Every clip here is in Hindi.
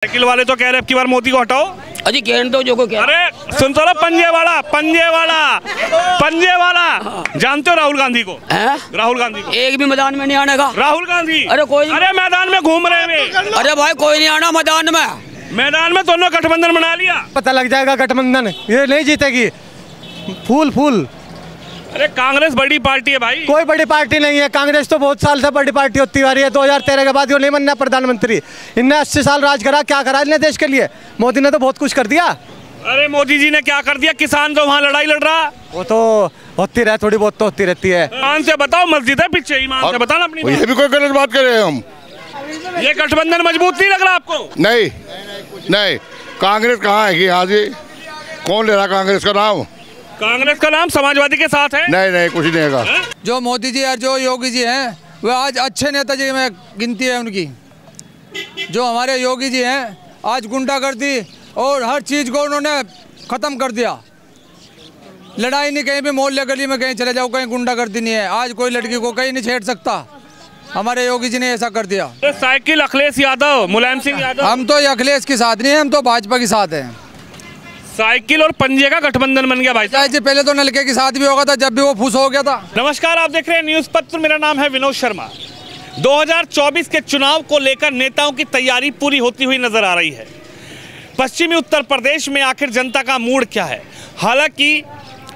साइकिल वाले तो कह रहे अब की बार मोदी को हटाओ। अजी कहने दो जो को क्या। अरे सुन तो लो, पंजे वाला जानते हो राहुल गांधी को? राहुल गांधी को एक भी मैदान में नहीं आने का। राहुल गांधी अरे कोई, अरे मैदान में घूम रहे हैं। अरे भाई कोई नहीं आना मैदान में दोनों गठबंधन बना लिया। पता लग जाएगा गठबंधन ये नहीं जीतेगी। फूल अरे कांग्रेस बड़ी पार्टी है भाई। कोई बड़ी पार्टी नहीं है। कांग्रेस तो बहुत साल से बड़ी पार्टी होती आ रही है। 2013 के बाद वो नहीं बनना प्रधानमंत्री। इनने 80 साल राज करा, क्या करा इनने देश के लिए? मोदी ने तो बहुत कुछ कर दिया। अरे मोदी जी ने क्या कर दिया? किसान तो वहाँ लड़ाई लड़ रहा। वो तो होती रहे, थोड़ी बहुत तो होती रहती है। ईमान से बताओ, मस्जिद है पीछे, ईमान से बताना अपनी। ये भी कोई गलत बात कर रहे हैं हम। ये गठबंधन मजबूत नहीं लग रहा आपको? नहीं कांग्रेस कहाँ है? यहाँ से कौन ले रहा कांग्रेस का नाम? कांग्रेस का नाम समाजवादी के साथ है। नहीं कुछ नहीं है। जो मोदी जी और जो योगी जी हैं वो आज अच्छे नेताजी में गिनती है उनकी। जो हमारे योगी जी हैं आज गुंडागर्दी और हर चीज़ को उन्होंने ख़त्म कर दिया। लड़ाई नहीं, कहीं भी मोहल्ले गली में कहीं चले जाओ, कहीं गुंडागर्दी नहीं है। आज कोई लड़की को कहीं नहीं छेड़ सकता। हमारे योगी जी ने ऐसा कर दिया। साइकिल अखिलेश यादव, मुलायम सिंह यादव। हम तो अखिलेश के साथ नहीं है, हम तो भाजपा के साथ हैं। साइकिल और पंजे का गठबंधन बन गया भाई साहब जी। पहले तो नलके के साथ भी होगा था, जब भी वो फूस हो गया था। नमस्कार, आप देख रहे हैं न्यूज़ पत्र। मेरा नाम है विनोद शर्मा। 2024 के चुनाव को लेकर नेताओं की तैयारी पूरी होती हुई नजर आ रही है। पश्चिमी उत्तर प्रदेश में आखिर जनता का मूड क्या है? हालांकि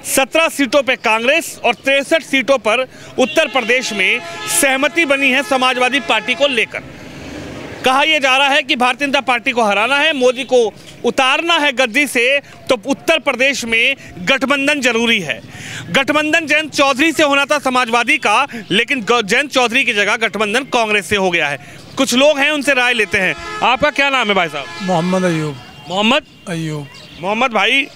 17 सीटों पर कांग्रेस और 63 सीटों पर उत्तर प्रदेश में सहमति बनी है समाजवादी पार्टी को लेकर। कहा यह जा रहा है कि भारतीय जनता पार्टी को हराना है, मोदी को उतारना है गद्दी से, तो उत्तर प्रदेश में गठबंधन जरूरी है। गठबंधन जयंत चौधरी से होना था समाजवादी का, लेकिन जयंत चौधरी की जगह गठबंधन कांग्रेस से हो गया है। कुछ लोग हैं, उनसे राय लेते हैं। आपका क्या नाम है भाई साहब? मोहम्मद अयूब। मोहम्मद भाई,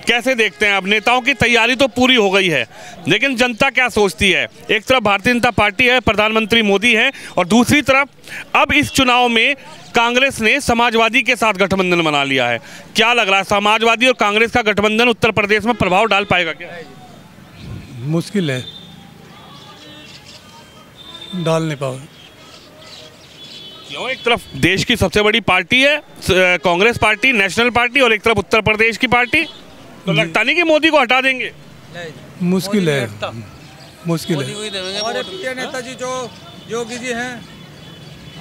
कैसे देखते हैं? अब नेताओं की तैयारी तो पूरी हो गई है, लेकिन जनता क्या सोचती है? एक तरफ भारतीय जनता पार्टी है, प्रधानमंत्री मोदी है, और दूसरी तरफ अब इस चुनाव में कांग्रेस ने समाजवादी के साथ गठबंधन बना लिया है। क्या लग रहा है, समाजवादी और कांग्रेस का गठबंधन उत्तर प्रदेश में प्रभाव डाल पाएगा क्या? मुश्किल है, डाल नहीं पाओगे। क्यों? एक तरफ देश की सबसे बड़ी पार्टी है कांग्रेस पार्टी, नेशनल पार्टी, और एक तरफ उत्तर प्रदेश की पार्टी, तो लगता नहीं कि मोदी को हटा देंगे? मुश्किल है। हमारे प्रिय नेताजी जो योगी जी हैं,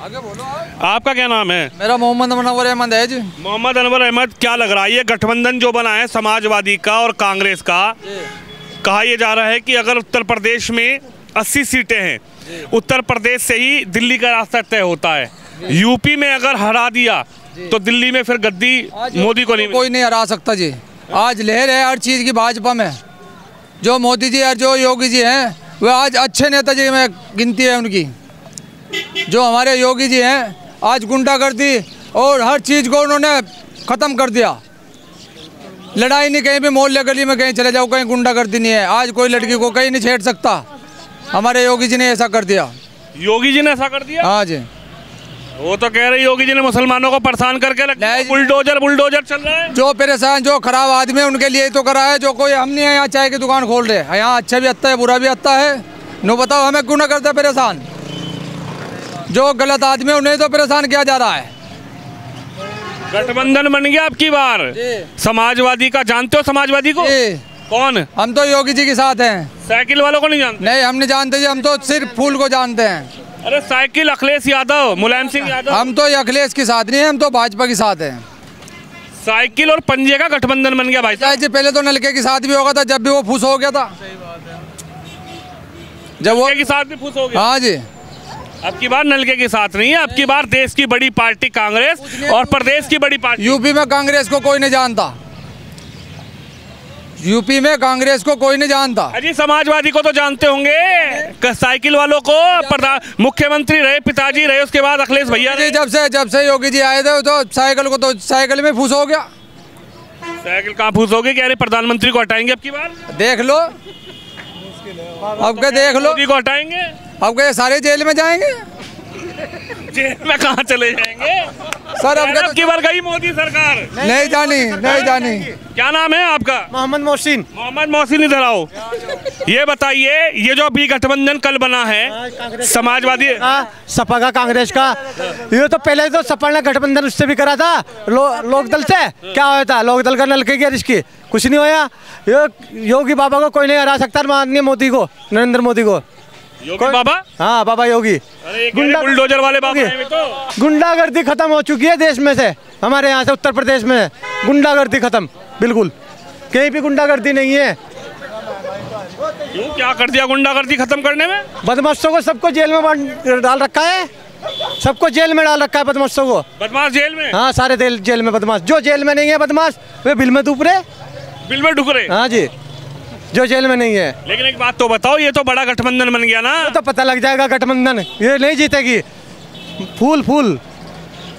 आगे बोलो। आपका क्या नाम है? मेरा मोहम्मद अनवर अहमद है जी। मोहम्मद अनवर अहमद, क्या लग रहा है ये गठबंधन जो बना है समाजवादी का और कांग्रेस का? कहा यह जा रहा है कि अगर उत्तर प्रदेश में 80 सीटें हैं, उत्तर प्रदेश से ही दिल्ली का रास्ता तय होता है। यूपी में अगर हरा दिया तो दिल्ली में फिर गद्दी मोदी को नहीं, कोई नहीं हरा सकता जी। आज लहर है हर चीज़ की भाजपा में। जो मोदी जी और जो योगी जी हैं वो आज अच्छे नेताजी में गिनती है उनकी। जो हमारे योगी जी हैं आज गुंडागर्दी और हर चीज़ को उन्होंने ख़त्म कर दिया। लड़ाई नहीं, कहीं भी मोहल्ले गली में कहीं चले जाओ, कहीं गुंडागर्दी नहीं है। आज कोई लड़की को कहीं नहीं छेड़ सकता। हमारे योगी जी ने ऐसा कर दिया। योगी जी ने ऐसा कर दिया? हाँ जी। वो तो कह रहे योगी जी ने मुसलमानों को परेशान करके बुलडोजर चल रहा है। जो परेशान, जो खराब आदमी है उनके लिए तो करा है। जो कोई, हम नहीं है यहाँ चाय की दुकान खोल रहे हैं, यहाँ अच्छा भी आता है बुरा भी आता है। नो बताओ हमें क्यों ना करता परेशान? जो गलत आदमी है उन्हें तो परेशान किया जा रहा है। गठबंधन बन गया अब की बार समाजवादी का। जानते हो समाजवादी को? कौन? हम तो योगी जी के साथ हैं। साइकिल वालों को नहीं जानते? नहीं, हम नहीं जानते जी, हम तो सिर्फ फूल को जानते हैं। अरे साइकिल अखिलेश यादव, मुलायम सिंह यादव। हम तो अखिलेश के साथ नहीं है, हम तो भाजपा के साथ हैं। साइकिल और पंजे का गठबंधन बन गया भाई साहब जी। पहले तो नलके के साथ भी होगा था, जब भी वो फूस हो गया था। जब वो के साथ भी फूस हो गया। हाँ जी। अब की बार नलके के साथ नहीं है, अब की बार देश की बड़ी पार्टी कांग्रेस और प्रदेश की बड़ी पार्टी। यूपी में कांग्रेस को कोई नहीं जानता। यूपी में कांग्रेस को कोई नहीं जानता। अजी समाजवादी को तो जानते होंगे, साइकिल वालों को मुख्यमंत्री रहे, पिताजी रहे, उसके बाद अखिलेश भैया रहे। जब से योगी जी आए थे तो साइकिल में फूस हो गया। साइकिल कहाँ फूस हो गई? कह रहे प्रधानमंत्री को हटाएंगे अब की बार। देख लो, अब के देख लो, मोदी को हटाएंगे, अब के सारे जेल में जाएंगे। जेल में कहाँ चले जाएंगे सर अब की बार गई मोदी सरकार। नहीं जानी। क्या नाम है आपका? मोहम्मद मोहसिन। मोहम्मद मोहसिन, इधर आओ। ये बताइए, ये जो अभी गठबंधन कल बना है समाजवादी सपा का कांग्रेस का, ये तो पहले तो सपा ने गठबंधन उससे भी करा था लोकदल से, क्या हुआ था? लोकदल का नलके की इसकी कुछ नहीं होया। योगी बाबा को कोई नहीं हरा सकता, माननीय मोदी को, नरेंद्र मोदी को। योगी बाबा? हाँ, बाबा योगी। बुलडोजर वाले बाबा हैं तो। गुंडागर्दी खत्म हो चुकी है देश में से, हमारे यहाँ से उत्तर प्रदेश में गुंडागर्दी खत्म, बिल्कुल कहीं भी गुंडागर्दी नहीं है। क्यों, क्या कर दिया गुंडागर्दी खत्म करने में? बदमाशों को सबको जेल में डाल रखा है, सबको जेल में डाल रखा है बदमाशों को। बदमाश जेल में? हाँ, सारे जेल में बदमाश। जो जेल में नहीं है बदमाश वे बिल में डूब रहे। बिल में डूब रहे? हाँ जी, जो जेल में नहीं है। लेकिन एक बात तो बताओ, ये तो बड़ा गठबंधन बन गया ना। तो पता लग जाएगा गठबंधन ये नहीं जीतेगी। फूल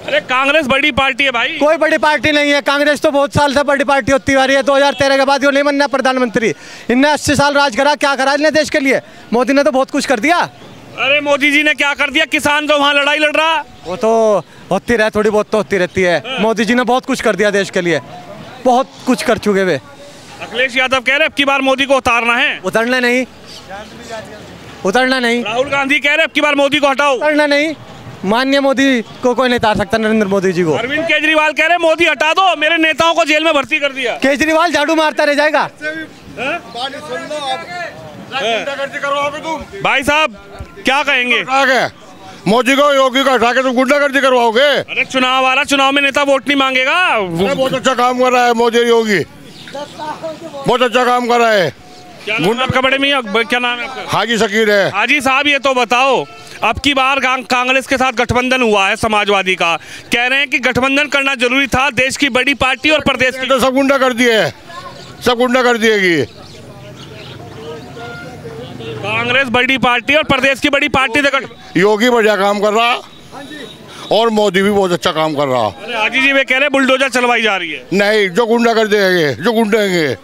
अरे कांग्रेस बड़ी पार्टी है भाई। कोई बड़ी पार्टी नहीं है, कांग्रेस तो बहुत साल से बड़ी पार्टी होती आ रही है। 2013 के बाद वो नहीं बनना प्रधानमंत्री। इनने 80 साल राज करा, क्या करा इनने देश के लिए? मोदी ने तो बहुत कुछ कर दिया। अरे मोदी जी ने क्या कर दिया? किसान जो वहाँ लड़ाई लड़ रहा, वो तो होती रहे, थोड़ी बहुत तो होती रहती है। मोदी जी ने बहुत कुछ कर दिया देश के लिए, बहुत कुछ कर चुके वे। अखिलेश यादव कह रहे अब की बार मोदी को उतारना है। उतरना नहीं। राहुल गांधी कह रहे अब की बार मोदी को हटाओ। उतरना नहीं। माननीय मोदी को कोई नहीं उतार सकता, नरेंद्र मोदी जी को। अरविंद केजरीवाल कह रहे मोदी हटा दो, मेरे नेताओं को जेल में भर्ती कर दिया। केजरीवाल झाड़ू मारता रह जाएगा। भाई साहब क्या कहेंगे? मोदी को योगी को हटा के तुम गुंडागर्दी करवाओगे? अरे चुनाव आ रहा, चुनाव में नेता वोट नहीं मांगेगा। बहुत अच्छा काम कर रहा है मोदी योगी, बहुत अच्छा काम कर रहा है। क्या नाम है आपका बड़े मियां? क्या नाम है आपका? हाजी शकीर है। हाजी साहब ये तो बताओ, अब की बार कांग्रेस के साथ गठबंधन हुआ है समाजवादी का, कह रहे हैं कि गठबंधन करना जरूरी था, देश की बड़ी पार्टी और प्रदेश की। तो सब गुंडा कर दिए, सब गुंडा कर दिएगी। कांग्रेस बड़ी पार्टी और प्रदेश की बड़ी पार्टी से योगी बढ़िया काम कर रहा और मोदी भी बहुत अच्छा काम कर रहा। अरे हाजी जी वे कह रहे बुलडोजर चलवाई जा रही है। नहीं, जो गुंडा कर देंगे, जो गुंडेंगे,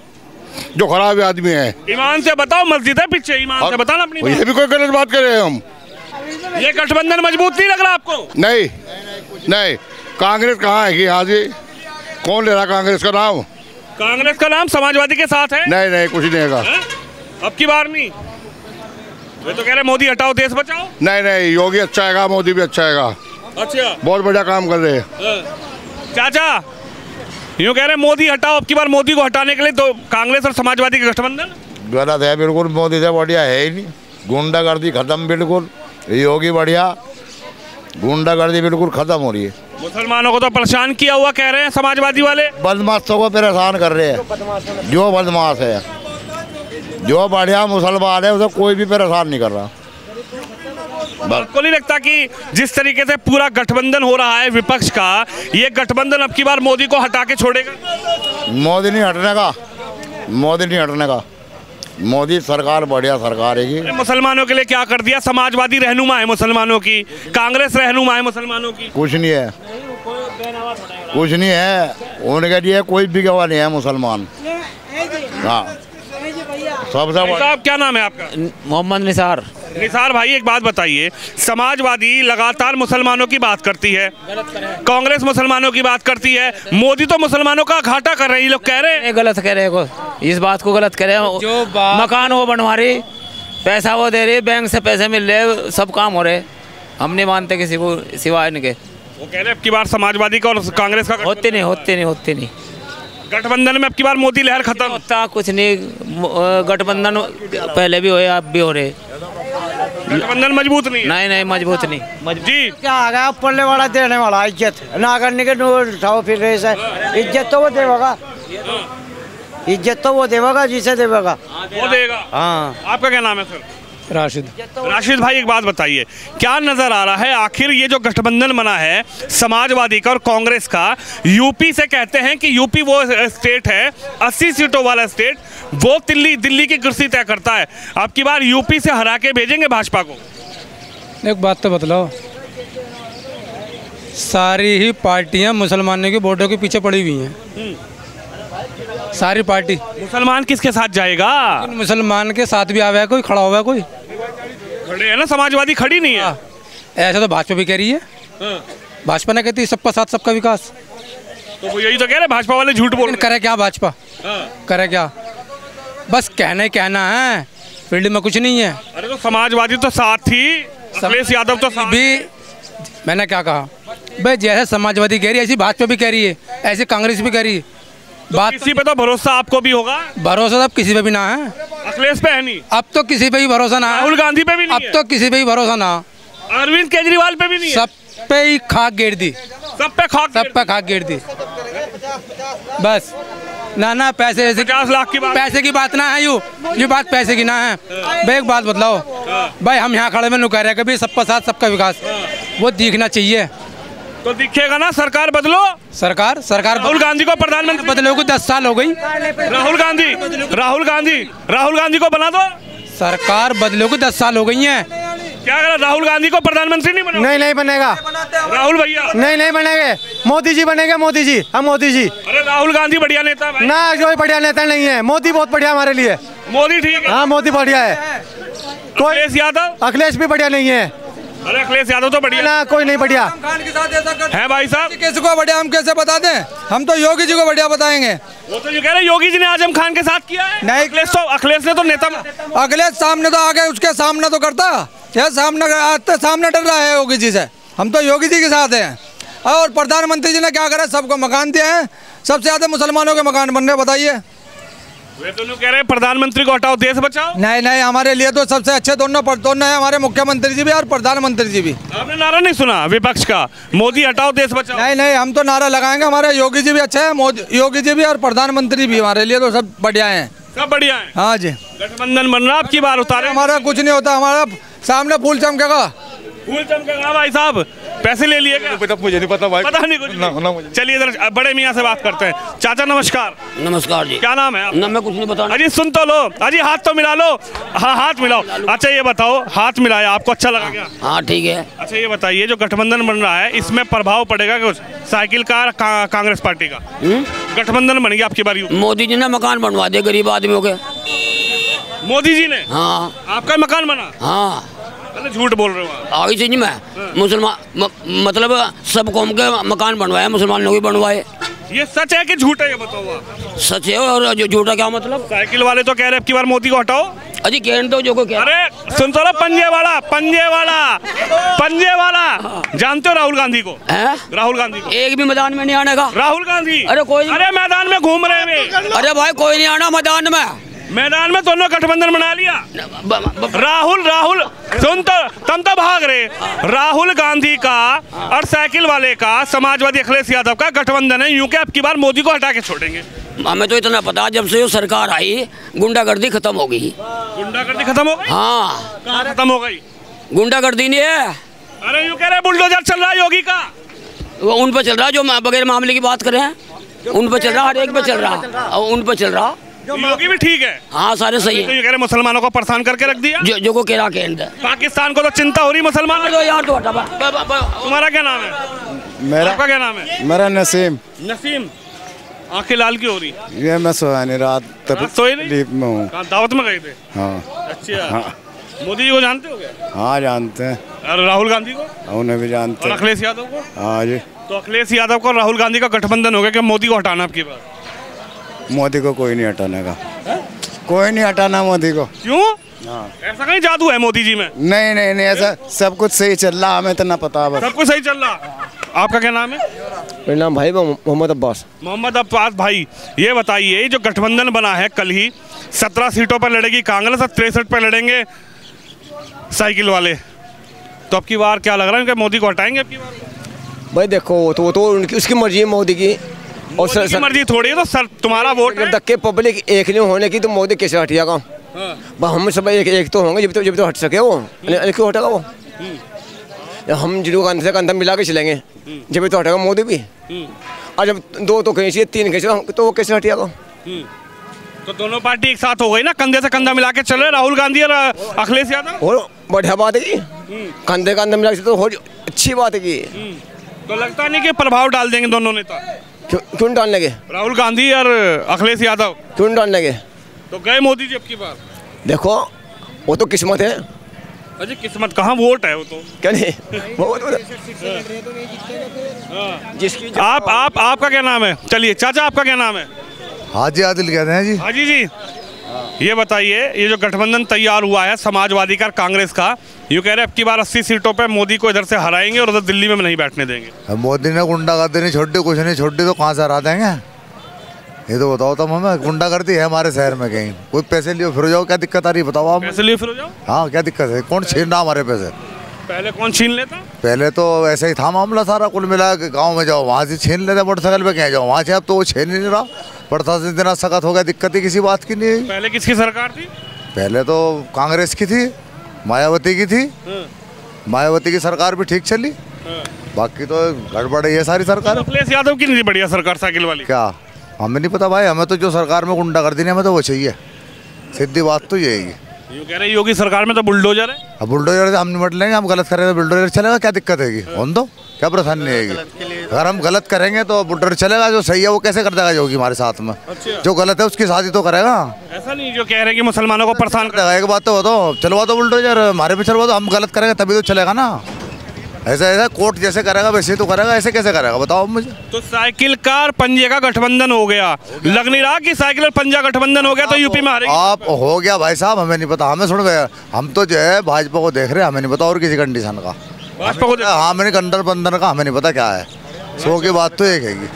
जो खराब आदमी है। ईमान से बताओ, मस्जिद है पीछे, ईमान से बताना अपनी। ये भी कोई गलत बात करे हम। ये गठबंधन मजबूत नहीं लग रहा आपको? नहीं, कांग्रेस कहाँ है? यहाँ से कौन ले रहा कांग्रेस का नाम? कांग्रेस का नाम समाजवादी के साथ है। नहीं, कुछ नहीं है। अब की बार नहीं। वे तो कह रहे मोदी हटाओ देश बचाओ। नहीं, योगी अच्छा है, मोदी भी अच्छा है। अच्छा, बहुत बढ़िया काम कर रहे हैं। चाचा यूँ कह रहे मोदी हटाओ, अब की बार मोदी को हटाने के लिए तो कांग्रेस और समाजवादी का गठबंधन गलत है। बिल्कुल मोदी से बढ़िया है ही नहीं। गुंडागर्दी खत्म, बिल्कुल योगी बढ़िया, गुंडागर्दी बिल्कुल खत्म हो रही है। मुसलमानों को तो परेशान किया हुआ कह रहे हैं समाजवादी वाले। बदमाशों को परेशान कर रहे हैं। जो बदमाश है, जो बढ़िया मुसलमान है, उसे कोई भी परेशान नहीं कर रहा। आपको नहीं लगता कि जिस तरीके से पूरा गठबंधन हो रहा है विपक्ष का, ये गठबंधन अब की बार मोदी को हटा के छोड़ेगा? मोदी नहीं हटने का। मोदी सरकार बढ़िया सरकार है। मुसलमानों के लिए क्या कर दिया? समाजवादी रहनुमा है मुसलमानों की, कांग्रेस रहनुमा है मुसलमानों की। कुछ नहीं है उनके लिए, कोई भी गवाह नहीं है मुसलमान। हाँ, साहब क्या नाम है आपका? मोहम्मद निसार। निसार भाई एक बात बताइए, समाजवादी लगातार मुसलमानों की बात करती है, कांग्रेस मुसलमानों की बात करती है, मोदी तो मुसलमानों का घाटा कर रहे हैं, ये लोग कह रहे हैं। गलत कह रहे हैं, इस बात को गलत कह रहे हैं। मकान वो बनवा रही, पैसा वो दे रही, बैंक से पैसे मिल रहे, सब काम हो रहे। हम नहीं मानते किसी को सिवाय इनके। वो कह रहे हैं अब की बार समाजवादी का और कांग्रेस का होते नहीं। गठबंधन में अब की बार मोदी लहर खत्म होता कुछ नहीं। गठबंधन पहले भी हुए, अब भी हो रहे। गठबंधन मजबूत नहीं मजबूत नहीं। जी क्या आ गया पढ़ने वाला देने वाला, इज्जत ना करने के उठाओ फिर रहे से। इज्जत तो वो देगा, जिसे देगा वो देगा। हाँ। आपका क्या नाम है सर? राशिद भाई एक बात बताइए, क्या नजर आ रहा है आखिर ये जो गठबंधन बना है समाजवादी का और कांग्रेस का, यूपी से कहते हैं कि यूपी वो स्टेट है 80 सीटों वाला स्टेट, वो दिल्ली की कुर्सी तय करता है। अब की बार यूपी से हरा के भेजेंगे भाजपा को? एक बात तो बतलाओ, सारी ही पार्टियां मुसलमानों के वोटों के पीछे पड़ी हुई हैं। सारी पार्टी। मुसलमान किसके साथ जाएगा? मुसलमान के साथ भी आया है कोई, खड़ा हुआ है कोई। खड़े है ना, समाजवादी खड़ी नहीं है। ऐसा तो भाजपा भी कह रही है। भाजपा ने कहती सबका साथ सबका विकास। तो वो यही तो कह रहे भाजपा वाले झूठ बोल रहे करे क्या भाजपा, करे क्या, बस कहना है, फील्ड में कुछ नहीं है। अरे तो समाजवादी तो साथ थी, अखिलेश यादव तो साथ भी, मैंने क्या कहा भाई, जैसे समाजवादी कह रही है ऐसी भाजपा भी कह रही है, ऐसी कांग्रेस भी कह रही है। बात किसी पे तो भरोसा आपको भी होगा। भरोसा अब किसी पे भी ना है, अखिलेश पे है नहीं, अब तो किसी पे भी भरोसा ना है, राहुल गांधी पे भी नहीं, अब तो किसी पे भी भरोसा ना, अरविंद केजरीवाल पे भी नहीं, सब पे ही खाक गेर दी, सब पे खाक गेर दी। बस ना पैसे 50 लाख की बात, पैसे की बात ना है, ये बात पैसे की ना है भाई। एक बात बतलाओ भाई, हम यहाँ खड़े में नु कह रहे हैं कभी सबका साथ सबका विकास, वो दिखना चाहिए। तो दिखेगा ना, सरकार बदलो, सरकार राहुल गांधी को प्रधानमंत्री बदले को 10 साल हो गई। राहुल गांधी को बना दो, सरकार बदले को 10 साल हो गई है। क्या कह रहा, राहुल गांधी को प्रधानमंत्री नहीं बना? नहीं बनेगा राहुल भैया, नहीं बनेंगे, मोदी जी बनेंगे, मोदी जी, हम मोदी जी। अरे राहुल गांधी बढ़िया नेता है भाई। ना, कोई बढ़िया नेता नहीं है, मोदी बहुत बढ़िया हमारे लिए। मोदी ठीक है, हाँ मोदी बढ़िया है। अखिलेश यादव, अखिलेश भी बढ़िया नहीं है। अरे अखिलेश यादव तो बढ़िया ना, कोई नहीं बढ़िया है भाई साहब। किसको बढ़िया हम कैसे बता दें, हम तो योगी जी को बढ़िया बताएंगे। वो तो जो कह रहे योगी जी ने आजम खान के साथ किया है। नहीं, अखिलेश ने तो नेता, अखिलेश सामने तो आगे उसके सामने तो करता, यह सामने डर रहा है योगी जी से। हम तो योगी जी के साथ हैं। और प्रधानमंत्री जी ने क्या करा, सबको मकान दिए हैं, सबसे ज्यादा मुसलमानों के मकान बन रहे, बताइए। वे दोनों कह रहे हैं प्रधानमंत्री को हटाओ, देश बचाओ। नहीं, हमारे लिए तो सबसे अच्छे दोनों है, हमारे मुख्यमंत्री जी भी और प्रधानमंत्री जी भी। आपने नारा नहीं सुना विपक्ष का, मोदी हटाओ देश बचाओ? नहीं, हम तो नारा लगाएंगे, हमारे योगी जी भी अच्छे हैं, योगी जी भी और प्रधानमंत्री भी हमारे लिए तो सब बढ़िया है, सब बढ़िया है। हाँ जी, गठबंधन बन रहा, आपकी बार उतारे। हमारा कुछ नहीं होता, हमारा सामने फूल चमकेगा, फूल चमकेगा। भाई साहब पैसे ले लिए क्या? मुझे नहीं पता भाई, पता नहीं कुछ नहीं। चलिए इधर बड़े मियाँ से बात करते हैं। चाचा नमस्कार। नमस्कार जी। क्या नाम है आपका? ना मैं कुछ नहीं बताना। अजी सुन तो लो, अजी हाथ तो मिला लो। हाँ हाथ मिलाओ। अच्छा ये बताओ, हाथ मिलाया आपको अच्छा लगा क्या? हाँ ठीक है। अच्छा ये बताइए, जो गठबंधन बन रहा है इसमें प्रभाव पड़ेगा कुछ साइकिल का, कांग्रेस पार्टी का? गठबंधन बन गया आपकी बारी। मोदी जी ने मकान बनवा दिए गरीब आदमियों के। मोदी जी ने? हाँ। आपका मकान बना? हाँ। झूठ बोल रहे हो आगे से नहीं, मैं मुसलमान मतलब सब कौम के मकान बनवाए, मुसलमानों के बनवाए। ये सच है कि झूठ है, ये बताओ। सच है, और जो झूठा क्या मतलब? साइकिल वाले तो कह रहे अब की बार मोदी को हटाओ। अजी कह दो जो को क्या। अरे सुन तो लो, पंजे वाला जानते हो राहुल गांधी को? है? राहुल गांधी को एक भी मैदान में नहीं आने का। राहुल गांधी? अरे कोई, अरे मैदान में घूम रहे हैं। अरे भाई कोई नहीं आना मैदान में। मैदान में दोनों गठबंधन बना लिया। राहुल सुन तो, तुम तो भाग रहे। राहुल गांधी का और साइकिल वाले का, समाजवादी अखिलेश यादव का गठबंधन है, यूं के अब की बार मोदी को हटा के छोड़ेंगे। हमें तो इतना पता, जब से सरकार आई गुंडागर्दी खत्म हो गई। गुंडागर्दी खत्म हो गई? हाँ। कहाँ खत्म हो गई? गुंडागर्दी नहीं है। अरे यूं कह रहे बुलडोजर चल रहा है योगी का। वो उन पर चल रहा, जो बगैर मामले की बात करें उन पर चल रहा, हर एक पे चल रहा, उन पर चल रहा। योगी भी ठीक है। हाँ सारे सही है। तो ये कह रहे मुसलमानों को परेशान करके रख दिया। जो को कह रहा, पाकिस्तान को तो चिंता हो रही मुसलमान तो यार तो हटा। तुम्हारा क्या नाम है? मेरा क्या नाम है? मेरा नसीम। नसीम, आंखें लाल क्यों हो रही? ये मैं सोया नहीं, रात सोए नहीं में हूँ। दावत में गए थे? हाँ। अच्छा। हाँ। मोदी जी को जानते हो क्या? हाँ जानते हैं। और राहुल गांधी को? उन्हें भी जानते हैं। अखिलेश यादव को? हाँ जी। तो अखिलेश यादव को राहुल गांधी का गठबंधन हो गया, क्या मोदी को हटाना आपकी बात? मोदी को कोई नहीं हटाने का। कोई नहीं हटाना मोदी को। क्यों? ऐसा कहीं जादू है मोदी जी में? नहीं, ऐसा सब कुछ सही चल रहा, हमें तो ना पता। बस सब कुछ सही चल रहा। आपका क्या नाम है? मेरा नाम भाई मोहम्मद अब्बास। मोहम्मद अब्बास भाई, ये बताइए, जो गठबंधन बना है कल ही 17 सीटों पर लड़ेगी कांग्रेस और 63 पर लड़ेंगे साइकिल वाले, तो अब की बार क्या लग रहा है कि मोदी को हटाएंगे अब की बार? भाई देखो, वो तो उनकी उसकी मर्जी है मोदी की, और सर मर्जी थोड़ी है। तो सर तुम्हारा वोट है। धक्के पब्लिक एक नहीं होने की, तो मोदी कैसे हटिएगा? हम सब एक तो होंगे जब तो हट सके वो, क्यों हटेगा वो? हम जिनको कंधा मिला के चलेंगे, जब तो हटेगा मोदी भी। और जब दो तो कहीं 3 कहीं तो वो कैसे हटिएगा? तो दोनों पार्टी एक साथ हो गई ना, कंधे से कंधा मिला के चल रहे राहुल गांधी और अखिलेश यादव। और बढ़िया बात है कि कंधे कंधा मिला के, तो अच्छी बात है कि। तो लगता नहीं कि प्रभाव डाल देंगे दोनों नेता? क्यों डालने के? राहुल गांधी और अखिलेश यादव क्यों डालने के? तो गए मोदी जी अब की बार। देखो वो तो किस्मत है, अजी किस्मत कहाँ, वोट है वो तो क्या नहीं जिसकी आपका क्या नाम है? चलिए चाचा, आपका क्या नाम है? हाजी आदिल कहते हैं जी। हाजी जी, ये बताइए, ये जो गठबंधन तैयार हुआ है समाजवादी का ये का, यूँ कह रहे अब की बार 80 सीटों पे मोदी को इधर से हराएंगे और उधर दिल्ली में नहीं बैठने देंगे। मोदी ने गुंडागर्दी नहीं छोड़ी, कुछ नहीं छोड़ी, तो कहाँ से हरा देंगे? ये तो बताओ तुम हमें। गुंडागर्दी है हमारे शहर में कहीं? कोई पैसे लियो फिर जाओ, क्या दिक्कत आ रही बताओ आप? पैसे लियो फिर जाओ? हाँ, क्या दिक्कत है? कौन छीन रहा हमारे पैसे? पहले कौन छीन लेता? पहले तो ऐसे ही था मामला सारा, कुल मिला के गाँव में जाओ वहाँ से छीन लेते, मोटरसाइकिल पे कहीं जाओ वहाँ से। अब तो वो छीन ही नहीं रहा, प्रशासन इतना सख्त हो गया, दिक्कत ही किसी बात की नहीं है। पहले किसकी सरकार थी? पहले तो कांग्रेस की थी, मायावती की थी। मायावती की सरकार भी ठीक चली, बाकी तो गड़बड़ है ये सारी सरकार। अखिलेश यादव की नहीं बढ़िया सरकार साइकिल वाली? क्या हमें नहीं पता भाई, हमें तो जो सरकार में गुंडागर्दी नहीं, हमें तो वो चाहिए, सीधी बात तो यही है। यूँ कह रहे योगी सरकार में तो बुलडोजर है। अब बुलडोजर से हम निपट लेंगे, हम गलत करेंगे तो बुलडोजर चलेगा, क्या दिक्कत है? हम तो क्या परेशानी आएगी? अगर हम गलत करेंगे तो बुलडोजर चलेगा, जो सही है वो कैसे कर देगा योगी हमारे साथ में? जो गलत है उसकी शादी तो करेगा। ऐसा नहीं जो कह रहे हैं कि मुसलमानों को परेशान कर देगा। एक बात तो बताओ, चलवा दो बुलडोजर हमारे पे, चलवा दो, हम गलत करेंगे तभी तो चलेगा ना। ऐसा ऐसा कोर्ट जैसे करेगा वैसे तो करेगा, ऐसे कैसे करेगा बताओ मुझे? तो साइकिल कार पंजे का गठबंधन हो गया, लग नहीं रहा कि साइकिल और पंजा गठबंधन हो गया तो यूपी में हारेगी? आप हो गया भाई साहब, हमें नहीं पता, हमें सुन गए, हम तो जो है भाजपा को देख रहे हैं, हमें नहीं पता और किसी कंडीशन का। भाजपा को हाँ, मैंने गठबंधन का हमें नहीं पता क्या है। सो की बात तो एक है,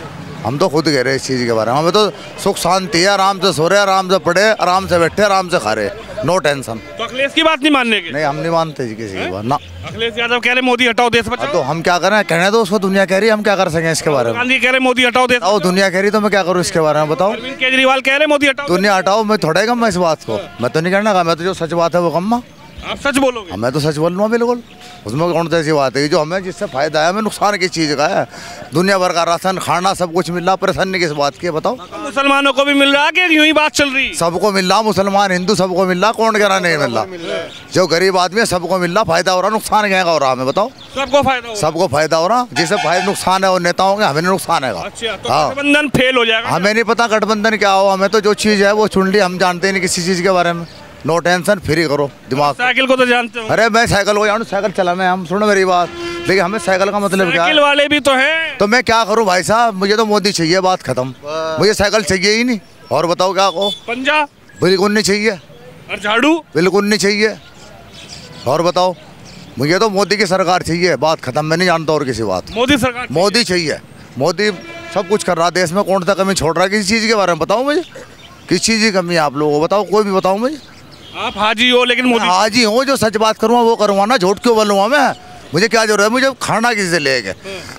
हम तो खुद कह रहे हैं इस चीज़ के बारे में। हमें तो सुख शांति है, आराम से सो रहे, आराम से पढ़े, आराम से बैठे, आराम से खा रहे, नो टेंशन। तो अखिलेश की बात नहीं मानने की? नहीं, हम नहीं मानते जी किसी की बात ना। अखिलेश यादव कह रहे मोदी हटाओ देश बचाओ। तो हम क्या करें? कहने दो उसको, दुनिया कह रही है, हम क्या कर सकें इसके बारे में? गांधी कह रहे मोदी हटाओ देश बचाओ। दुनिया कह रही तो मैं क्या करूँ इसके बारे में बताओ? अरविंद केजरीवाल कह रहे मोदी हटाओ। दुनिया हटाओ, मैं थोड़ा ही कम इस बात को, मैं तो नहीं कहना का, मैं तो जो सच बात है वो कम। आप सच बोलोगे? मैं तो सच बोल रहा हूँ बिल्कुल, उसमें कौन सी ऐसी बात है जो हमें जिससे फायदा है, हमें नुकसान किस चीज़ का है? दुनिया भर का राशन खाना सब कुछ मिल रहा, परेशानी किस बात की है बताओ? मुसलमानों को भी मिल रहा है कि यूं ही बात चल रही? सबको मिल रहा, मुसलमान हिंदू सबको मिल रहा, कौन कह रहा नहीं मिल रहा? जो गरीब आदमी है सबको मिल रहा, फायदा हो रहा, नुकसान क्या हो रहा हमें बताओ? सबको फायदा, सबको फायदा हो रहा, जिससे फायदा नुकसान है वो नेताओं के, हमें नुकसान है। गठबंधन फेल हो जाएगा? हमें नहीं पता गठबंधन क्या हो, हमें तो जो चीज़ है वो चुन ली, हम जानते नहीं किसी चीज़ के बारे में। नो टेंशन, फ्री करो दिमाग। साइकिल को तो जानते हो? अरे मैं साइकिल को जानू, साइकिल चलाना, हम सुनो मेरी बात, देखिए हमें साइकिल का मतलब क्या है? साइकिल वाले भी तो हैं। तो मैं क्या करूं भाई साहब, मुझे तो मोदी चाहिए, बात खत्म, मुझे साइकिल चाहिए ही नहीं। और बताओ क्या कहो? पंजा बिल्कुल नहीं चाहिए, और झाड़ू बिल्कुल नहीं चाहिए। और बताओ, मुझे तो मोदी की सरकार चाहिए, बात खत्म, मैं नहीं जानता और किसी बात। मोदी सरकार, मोदी चाहिए, मोदी सब कुछ कर रहा देश में, कौन सा कमी छोड़ रहा है किसी चीज़ के बारे में बताओ मुझे? किस चीज़ की कमी है आप लोगों को बताओ, कोई भी बताओ मुझे। आप हाजी हो लेकिन मोदी? हाजी हो, जो सच बात करूँगा वो करूँगा ना, झूठ क्यों बोलूँगा मैं? मुझे क्या जरूरत है, मुझे खाना किसी से लेके?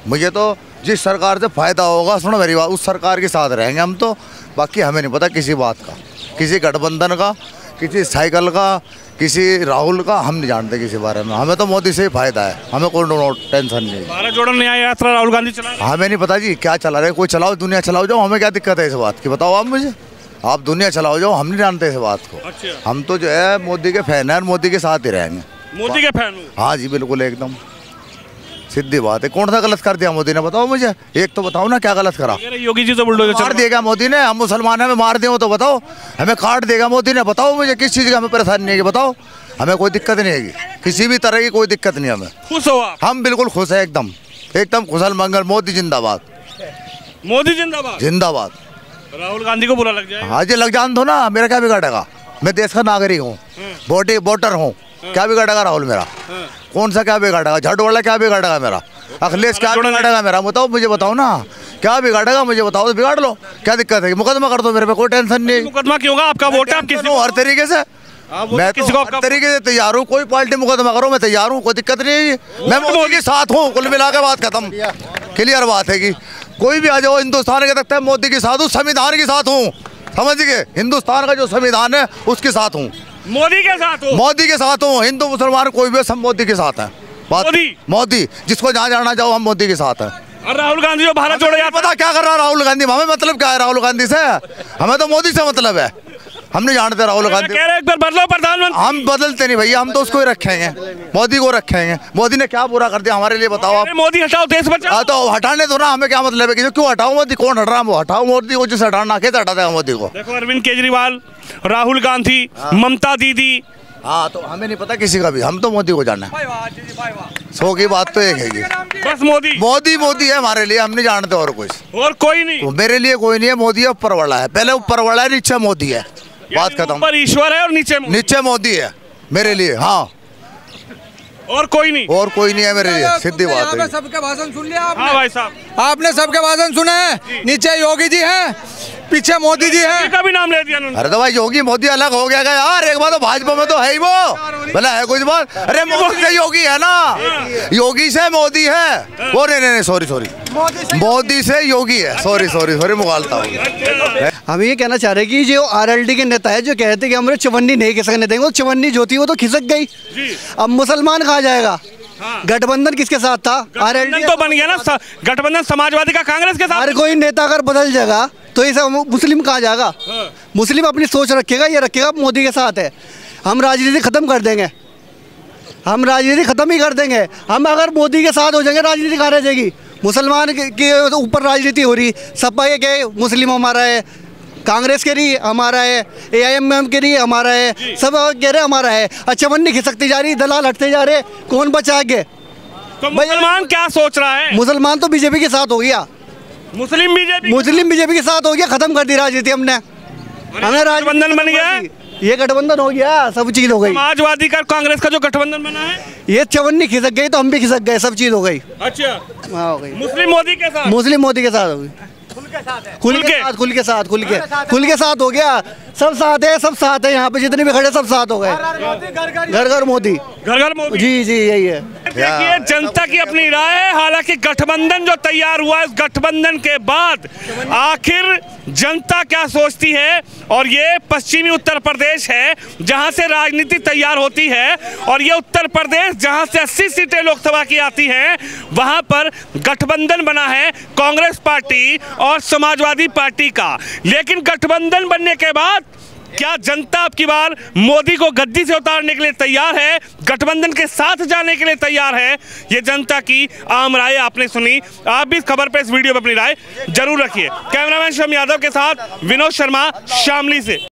मुझे तो जिस सरकार से फायदा होगा, सुनो मेरी बात, उस सरकार के साथ रहेंगे हम तो। बाकी हमें नहीं पता किसी बात का, किसी गठबंधन का, किसी साइकिल का, किसी राहुल का, हम नहीं जानते किसी बारे में। हमें तो मोदी से ही फायदा है, हमें कोई टेंशन नहीं। भारत जोड़ो न्याय यात्रा राहुल गांधी चला, हमें नहीं पता जी क्या चला रहे, कोई चलाओ, दुनिया चलाओ जाओ, हमें क्या दिक्कत है इस बात की बताओ आप मुझे? आप दुनिया चलाओ जाओ, हम नहीं जानते इस बात को। अच्छा। हम तो जो है मोदी के फैन है, मोदी के साथ ही रहेंगे। मोदी के फैन हो? हाँ जी बिल्कुल, एकदम सीधी बात है। कौन सा गलत कर दिया मोदी ने बताओ मुझे? एक तो बताओ ना क्या गलत करा? योगी जी तो बुलडोजर मार देगा मोदी ने, हम मुसलमान हैं, हमें मार दें तो बताओ? हमें काट देगा मोदी ने, बताओ मुझे किस चीज़ का हमें परेशानी नहीं है बताओ? हमें कोई दिक्कत नहीं है, किसी भी तरह की कोई दिक्कत नहीं। हमें खुश हो आप? हम बिल्कुल खुश है, एकदम एकदम खुशल मंगल। मोदी जिंदाबाद, मोदी जिंदाबाद, जिंदाबाद। राहुल गांधी को बुरा लग जाए? हाँ जी, लग जान दो ना, मेरा क्या बिगाड़ेगा? मैं देश का नागरिक हूँ, वोटर हूँ, क्या बिगाड़ेगा राहुल मेरा? कौन सा क्या बिगाड़ेगा? झाड़ू वाला क्या बिगाड़ेगा मेरा? अखिलेश क्या बिगाड़ेगा मेरा? बताओ मुझे, बताओ ना क्या बिगाड़ेगा मुझे बताओ? तो बिगाड़ लो, क्या दिक्कत है? मुकदमा कर दो मेरे पे, कोई टेंशन नहीं। मुकदमा क्यों होगा? आपका वोट है, आप किसी हर तरीके से, मैं किसी को हर तरीके से तैयार हूँ, कोई पार्टी मुकदमा करो मैं तैयार हूँ, कोई दिक्कत नहीं है। मैं मोदी के साथ हूँ, कुल मिला के बात खत्म, क्लियर बात है कि कोई भी आ जाओ, हिंदुस्तान के तक मोदी के साथ हूँ, संविधान के साथ हूँ, समझ गए? हिंदुस्तान का जो संविधान है उसके साथ हूँ, मोदी के साथ हूँ, मोदी के साथ हूँ। हिंदू मुसलमान कोई भी सब मोदी के साथ है। मोदी जिसको जहाँ जाना जाओ, हम मोदी के साथ हैं। और राहुल गांधी जो भारत जोड़ो यात्रा, पता क्या कर रहा है राहुल गांधी? हमें मतलब क्या है राहुल गांधी से? हमें तो मोदी से मतलब है, हम नहीं जानते राहुल गांधी। कह रहे एक बार बदलो प्रधानमंत्री। हम बदलते नहीं भैया, हम तो उसको ही रखेंगे, मोदी को रखेंगे। मोदी ने क्या बुरा कर दिया हमारे लिए बताओ आप? मोदी हटाओ देश बचाओ। तो हटाने दो ना, हमें क्या मतलब है? क्यों हटाओ मोदी? कौन हट रहा है? वो हटाओ मोदी को, जिसे हटाना कैसे हटा देगा मोदी को? देखो अरविंद केजरीवाल, राहुल गांधी, ममता दीदी, हाँ तो हमें नहीं पता किसी का भी, हम तो मोदी को जाना है। 100 की बात तो एक है, बस मोदी मोदी मोदी है हमारे लिए, हम नहीं जानते और कुछ, और कोई नहीं। तो मेरे लिए कोई नहीं है, मोदी है, ऊपर वाला है, पहले ऊपर वाला है, नीचे मोदी है, बात खत्म। ऊपर ईश्वर है और नीचे मोदी है मेरे लिए। हाँ और कोई नहीं, और कोई नहीं है मेरे लिए, सीधी बात है। सबके भाषण सुन लिया आपने? हाँ भाई साहब, आपने सबके भाषण सुने हैं? नीचे योगी जी हैं, पीछे मोदी जी हैं। का भी नाम ले दिया उन्होंने। अरे तो भाई योगी मोदी अलग हो गया यार, एक बार तो भाजपा में तो है ही वो, भला है कुछ बात। अरे मोदी से योगी है ना, योगी से मोदी है वो, नहीं सॉरी मोदी से योगी है, सॉरी मुगालता हूँ। हम ये कहना चाह रहे हैं कि जो आरएलडी के नेता है जो कहते हैं कि हमें चवन्नी नहीं खिसकने देंगे, वो चवन्नी जो थी वो तो खिसक गई। अब मुसलमान कहाँ जाएगा? गठबंधन किसके साथ था? आरएलडी तो बन गया ना गठबंधन, समाजवादी का कांग्रेस के साथ। हर कोई नेता अगर बदल जाएगा तो ये सब मुस्लिम कहाँ जाएगा? मुस्लिम अपनी सोच रखेगा, ये रखेगा मोदी के साथ है। हम राजनीति खत्म कर देंगे, हम राजनीति खत्म ही कर देंगे। हम अगर मोदी के साथ हो जाएंगे, राजनीति कहाँ रह जाएगी? मुसलमान के ऊपर राजनीति हो रही, सपा ये कहे मुस्लिम हमारा है, कांग्रेस के लिए हमारा है, AIM के लिए हमारा है, सब कह रहे हमारा है। चवन्नी खिसकती जा रही, दलाल हटते जा रहे, कौन बचा आगे? तो मुसलमान क्या सोच रहा है? मुसलमान तो बीजेपी के साथ हो गया, मुस्लिम बीजेपी के साथ हो गया, खत्म कर दी राजनीति हमने। हमें गठबंधन बन गया, ये गठबंधन हो गया, सब चीज हो गई। समाजवादी का कांग्रेस का जो गठबंधन बना है, ये चवन्नी खिसक गई तो हम भी खिसक गए, सब चीज हो गई। अच्छा हाँ हो गई। मुस्लिम मोदी के साथ हो गई, खुल के साथ हो गया। सब साथ है यहाँ पे जितने भी खड़े सब साथ हो गए। घर मोदी जी यही है। देखिए जनता की अपनी राय है। हालांकि गठबंधन जो तैयार हुआ है, उस गठबंधन के बाद आखिर जनता क्या सोचती है, और ये पश्चिमी उत्तर प्रदेश है जहां से राजनीति तैयार होती है, और ये उत्तर प्रदेश जहां से 80 सीटें लोकसभा की आती हैं, वहां पर गठबंधन बना है कांग्रेस पार्टी और समाजवादी पार्टी का। लेकिन गठबंधन बनने के बाद क्या जनता अब की बार मोदी को गद्दी से उतारने के लिए तैयार है, गठबंधन के साथ जाने के लिए तैयार है? ये जनता की आम राय आपने सुनी। आप भी इस खबर पे, इस वीडियो पे अपनी राय जरूर रखिए। कैमरामैन शम यादव के साथ विनोद शर्मा, शामली से।